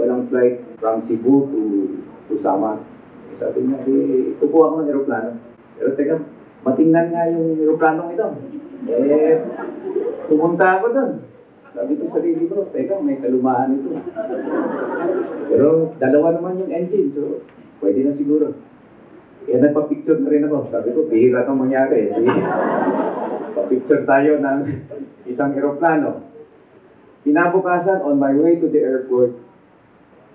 walang flight from Cebu to Samar. Sabi niya, kukuha ko ng aeroplano. Pero teka, matingnan nga yung aeroplanong ito. Pumunta ako doon. Sabi ko sa sarili ko, teka, may kalumaan ito. Pero dalawa naman yung engine, so pwede na siguro. Kaya nagpa-picture na rin ako. Sabi ko, bihira itong mangyari. Pa-picture tayo ng isang aeroplano. Kinabukasan, on my way to the airport,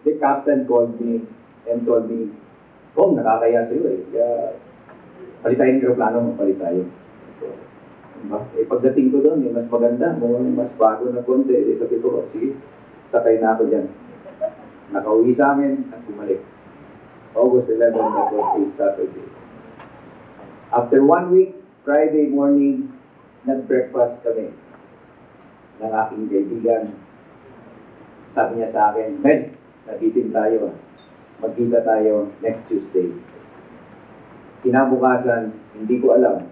the captain called me and told me, "Kung nakakaya sa'yo kaya palit tayo ng aeroplano, magpalit tayo." Diba? Pagdating ko doon, mas maganda, mas bago na konti. Sabi ko, sige, sakay na ako dyan. Nakauwi sa amin at bumalik. August 11, that was a Saturday. After 1 week, Friday morning, nag-breakfast kami ng aking kaibigan. Sabi niya sa akin, "Med, nabitin tayo. Magkita tayo next Tuesday." Kinabukasan, hindi ko alam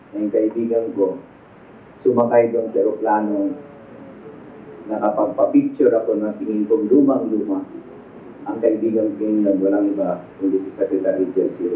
na yung kaibigan ko sumakay doon sa aeroplano. Nakapagpa-picture ako na tingin kong lumang-luma. Ang kaibigan ko yun, walang iba, kundi si Secretary Jesse.